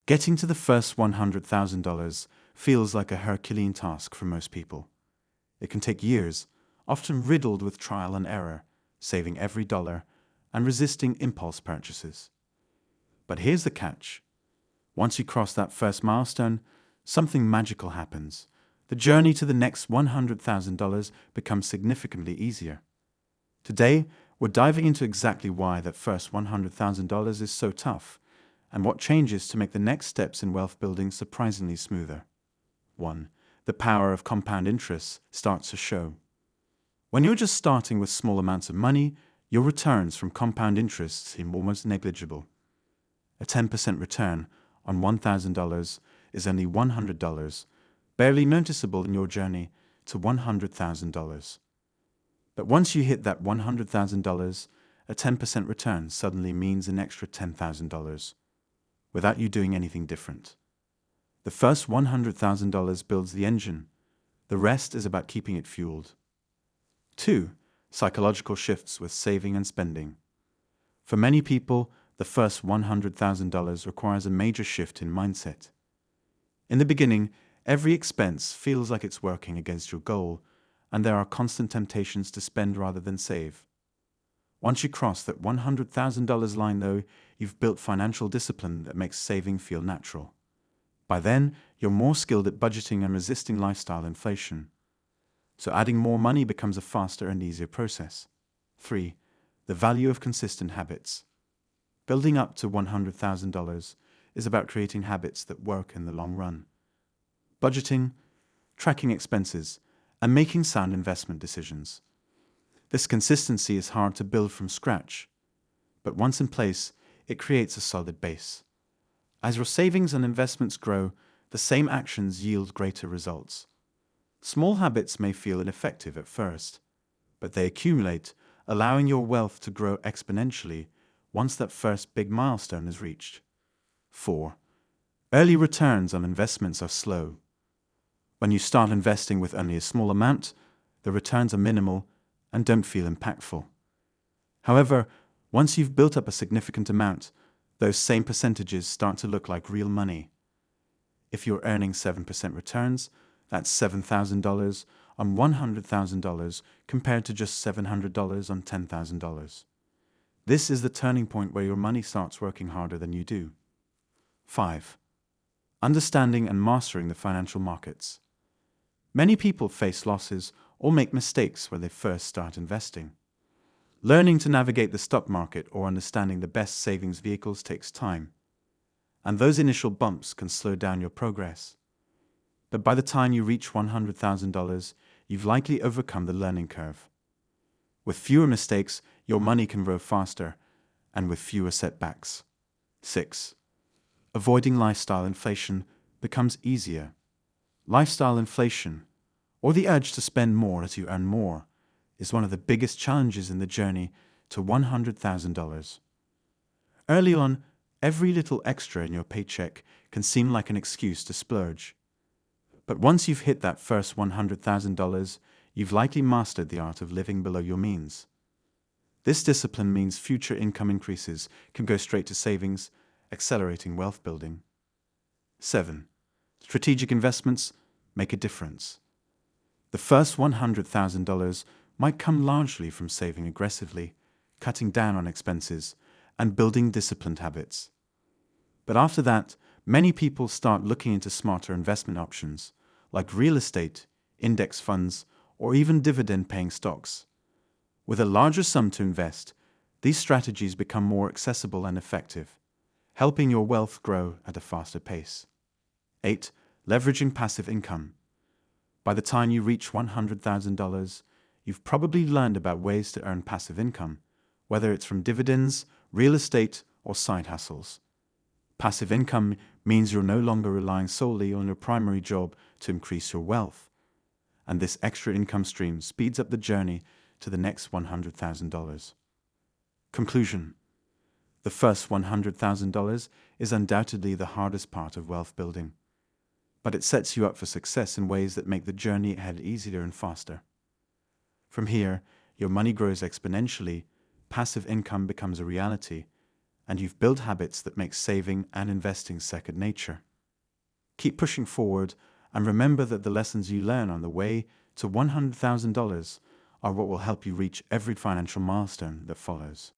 Getting to the first $100,000 feels like a Herculean task for most people. It can take years, often riddled with trial and error, saving every dollar and resisting impulse purchases. But here's the catch. Once you cross that first milestone, something magical happens. The journey to the next $100,000 becomes significantly easier. Today, we're diving into exactly why that first $100,000 is so tough, and what changes to make the next steps in wealth building surprisingly smoother. 1. The power of compound interest starts to show. When you're just starting with small amounts of money, your returns from compound interest seem almost negligible. A 10% return on $1,000 is only $100, barely noticeable in your journey to $100,000. But once you hit that $100,000, a 10% return suddenly means an extra $10,000, without you doing anything different. The first $100,000 builds the engine. The rest is about keeping it fueled. 2. Psychological shifts with saving and spending. For many people, the first $100,000 requires a major shift in mindset. In the beginning, every expense feels like it's working against your goal, and there are constant temptations to spend rather than save. Once you cross that $100,000 line, though, you've built financial discipline that makes saving feel natural. By then, you're more skilled at budgeting and resisting lifestyle inflation. So adding more money becomes a faster and easier process. 3. The value of consistent habits. Building up to $100,000 is about creating habits that work in the long run. Budgeting, tracking expenses, and making sound investment decisions. This consistency is hard to build from scratch, but once in place, it creates a solid base. As your savings and investments grow, the same actions yield greater results. Small habits may feel ineffective at first, but they accumulate, allowing your wealth to grow exponentially once that first big milestone is reached. 4. Early returns on investments are slow. When you start investing with only a small amount, the returns are minimal and don't feel impactful. However, once you've built up a significant amount, those same percentages start to look like real money. If you're earning 7% returns, that's $7,000 on $100,000 compared to just $700 on $10,000. This is the turning point where your money starts working harder than you do. 5. Understanding and mastering the financial markets. Many people face losses or make mistakes when they first start investing. Learning to navigate the stock market or understanding the best savings vehicles takes time, and those initial bumps can slow down your progress. But by the time you reach $100,000, you've likely overcome the learning curve. With fewer mistakes, your money can grow faster, and with fewer setbacks. 6. Avoiding lifestyle inflation becomes easier. Lifestyle inflation, or the urge to spend more as you earn more, is one of the biggest challenges in the journey to $100,000. Early on, every little extra in your paycheck can seem like an excuse to splurge. But once you've hit that first $100,000, you've likely mastered the art of living below your means. This discipline means future income increases can go straight to savings, accelerating wealth building. 7. Strategic investments make a difference. The first $100,000 might come largely from saving aggressively, cutting down on expenses, and building disciplined habits. But after that, many people start looking into smarter investment options, like real estate, index funds, or even dividend-paying stocks. With a larger sum to invest, these strategies become more accessible and effective, helping your wealth grow at a faster pace. 8. Leveraging passive income. By the time you reach $100,000, you've probably learned about ways to earn passive income, whether it's from dividends, real estate, or side hustles. Passive income means you're no longer relying solely on your primary job to increase your wealth, and this extra income stream speeds up the journey to the next $100,000. Conclusion. The first $100,000 is undoubtedly the hardest part of wealth building, but it sets you up for success in ways that make the journey ahead easier and faster. From here, your money grows exponentially, passive income becomes a reality, and you've built habits that make saving and investing second nature. Keep pushing forward, and remember that the lessons you learn on the way to $100,000 are what will help you reach every financial milestone that follows.